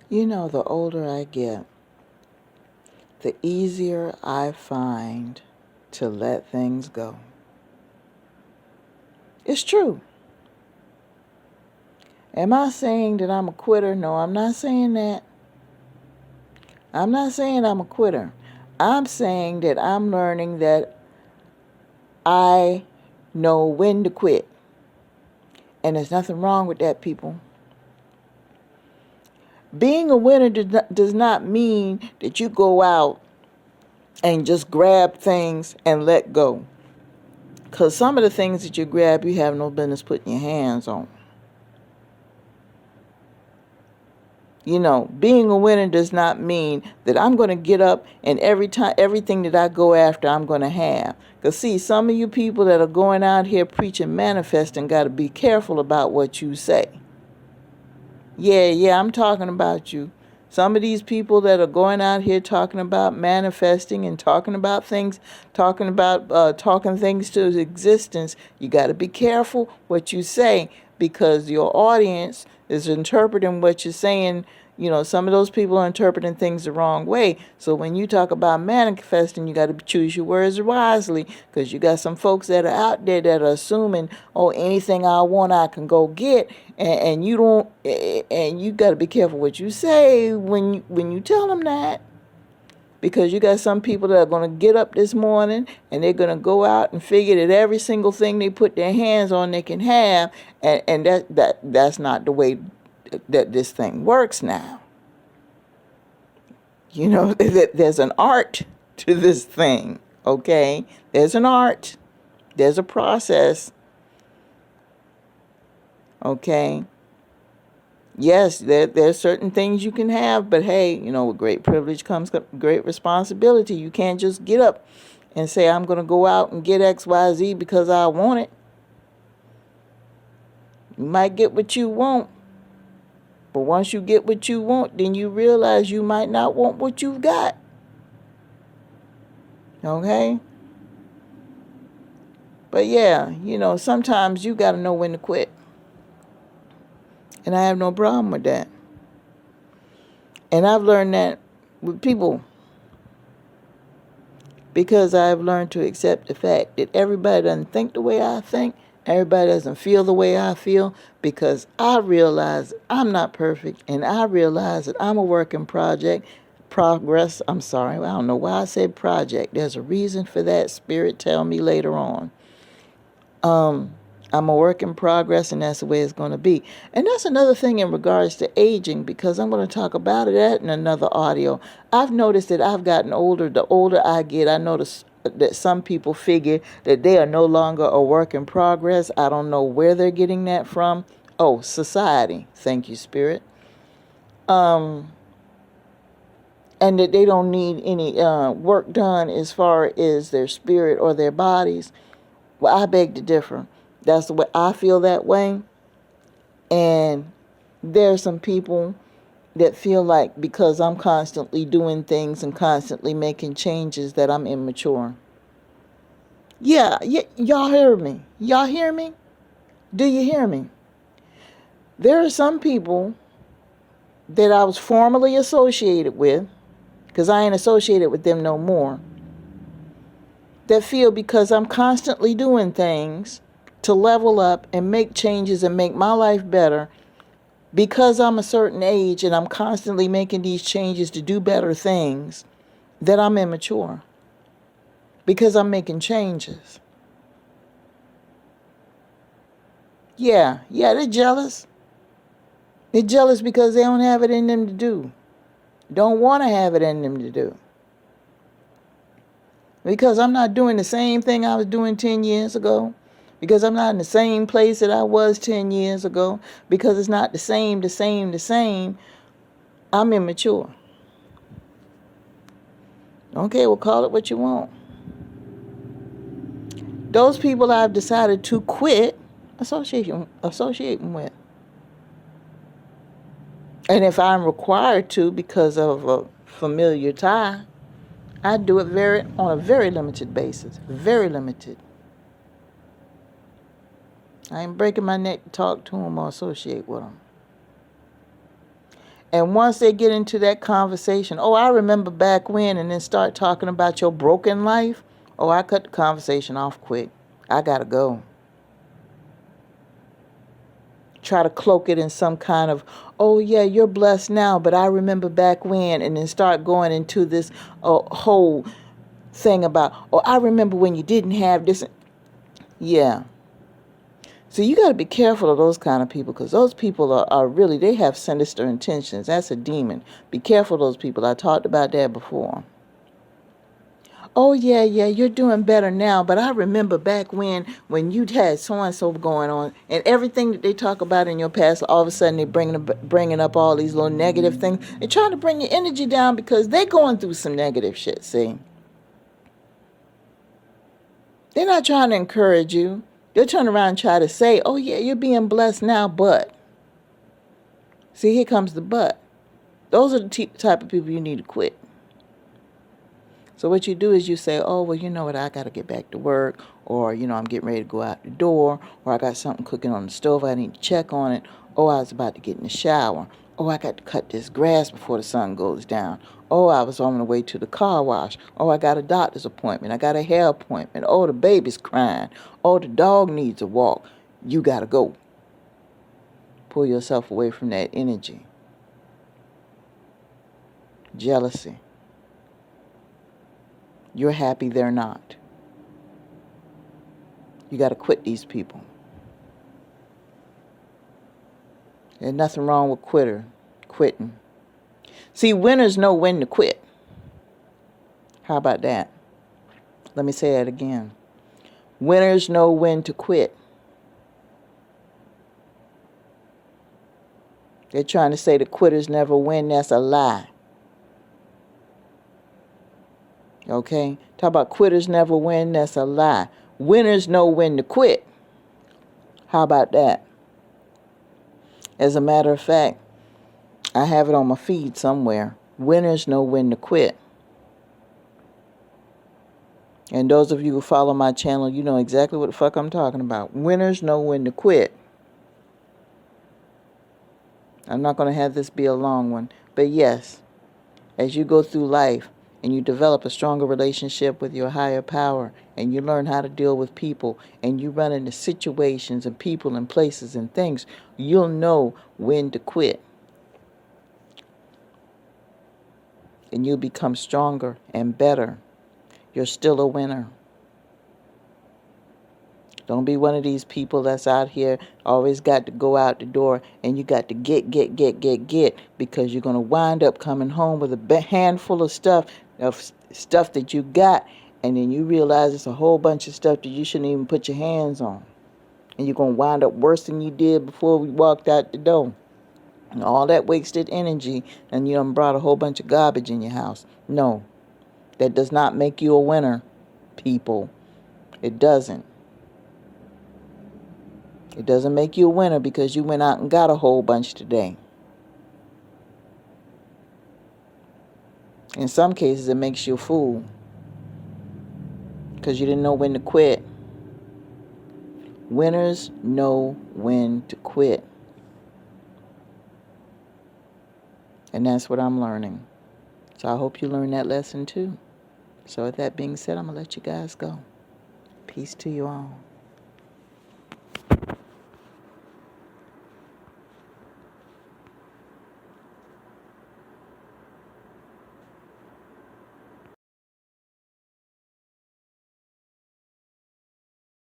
You know, the older I get, the easier I find to let things go. It's true. Am I saying that I'm a quitter? No, I'm not saying that. I'm not saying I'm a quitter. I'm saying that I'm learning that I know when to quit. And there's nothing wrong with that, people. Being a winner does not mean that you go out and just grab things and let go. Because some of the things that you grab, you have no business putting your hands on. You know, being a winner does not mean that I'm going to get up and everything that I go after, I'm going to have. Because see, some of you people that are going out here preaching manifesting got to be careful about what you say. Yeah, I'm talking about you. Some of these people that are going out here talking about manifesting and talking about things, talking things to existence, you got to be careful what you say, because your audience is interpreting what you're saying. You know, some of those people are interpreting things the wrong way. So when you talk about manifesting, you got to choose your words wisely, because you got some folks that are out there that are assuming, oh, anything I want, I can go get. And you don't, and you got to be careful what you say when you tell them that. Because you got some people that are going to get up this morning and they're going to go out and figure that every single thing they put their hands on they can have. And that's not the way that this thing works now. You know, there's an art to this thing, okay? There's an art. There's a process, okay? Yes, there's certain things you can have, but hey, you know, with great privilege comes great responsibility. You can't just get up and say, I'm going to go out and get X, Y, Z because I want it. You might get what you want, but once you get what you want, then you realize you might not want what you've got. Okay? But yeah, you know, sometimes you got to know when to quit. And I have no problem with that. And I've learned that with people, because I've learned to accept the fact that everybody doesn't think the way I think. Everybody doesn't feel the way I feel, because I realize I'm not perfect, and I realize that I'm a work in progress. I'm sorry, I don't know why I said project. There's a reason for that. Spirit tell me later on. I'm a work in progress, and that's the way it's going to be. And that's another thing in regards to aging, because I'm going to talk about that in another audio. I've noticed that I've gotten older. The older I get, I notice that some people figure that they are no longer a work in progress. I don't know where they're getting that from. Oh, society. Thank you, Spirit. And that they don't need any work done as far as their spirit or their bodies. Well, I beg to differ. That's the way I feel that way. And there are some people that feel like because I'm constantly doing things and constantly making changes that I'm immature. Yeah, y'all hear me? Y'all hear me? Do you hear me? There are some people that I was formerly associated with, because I ain't associated with them no more, that feel because I'm constantly doing things to level up and make changes and make my life better, because I'm a certain age and I'm constantly making these changes to do better things, that I'm immature. Because I'm making changes. Yeah, they're jealous. They're jealous because they don't have it in them to do. Don't want to have it in them to do. Because I'm not doing the same thing I was doing 10 years ago. Because I'm not in the same place that I was 10 years ago. Because it's not the same. I'm immature. Okay, well, call it what you want. Those people I've decided to quit associating with. And if I'm required to because of a familiar tie, I do it on a very limited basis. Very limited. I ain't breaking my neck to talk to them or associate with them. And once they get into that conversation, oh, I remember back when, and then start talking about your broken life, oh, I cut the conversation off quick. I gotta go. Try to cloak it in some kind of, oh yeah, you're blessed now, but I remember back when, and then start going into this whole thing about, oh, I remember when you didn't have this. Yeah. So you got to be careful of those kind of people, because those people are really, they have sinister intentions. That's a demon. Be careful of those people. I talked about that before. Oh, yeah, you're doing better now, but I remember back when you had so-and-so going on, and everything that they talk about in your past, all of a sudden they're bringing up all these little negative things. They're trying to bring your energy down because they're going through some negative shit, see? They're not trying to encourage you. They'll turn around and try to say, oh, yeah, you're being blessed now, but. See, here comes the but. Those are the type of people you need to quit. So what you do is you say, oh, well, you know what, I got to get back to work, or, I'm getting ready to go out the door, or I got something cooking on the stove, I need to check on it. Oh, I was about to get in the shower. Oh, I got to cut this grass before the sun goes down. Oh, I was on the way to the car wash. Oh, I got a doctor's appointment. I got a hair appointment. Oh, the baby's crying. Oh, the dog needs a walk. You got to go. Pull yourself away from that energy. Jealousy. You're happy, they're not. You got to quit these people. There's nothing wrong with quitting. See, winners know when to quit. How about that? Let me say that again. Winners know when to quit. They're trying to say the quitters never win. That's a lie. Okay? Talk about quitters never win. That's a lie. Winners know when to quit. How about that? As a matter of fact, I have it on my feed somewhere. Winners know when to quit. And those of you who follow my channel, you know exactly what the fuck I'm talking about. Winners know when to quit. I'm not going to have this be a long one. But yes, as you go through life and you develop a stronger relationship with your higher power, and you learn how to deal with people, and you run into situations and people and places and things, you'll know when to quit. And you'll become stronger and better. You're still a winner. Don't be one of these people that's out here always got to go out the door and you got to get, because you're going to wind up coming home with a handful of stuff that you got, and then you realize it's a whole bunch of stuff that you shouldn't even put your hands on. And you're going to wind up worse than you did before we walked out the door. And all that wasted energy, and you done brought a whole bunch of garbage in your house. No, that does not make you a winner, people. It doesn't. It doesn't make you a winner because you went out and got a whole bunch today. In some cases, it makes you a fool because you didn't know when to quit. Winners know when to quit. And that's what I'm learning. So I hope you learn that lesson too. So with that being said, I'm going to let you guys go. Peace to you all.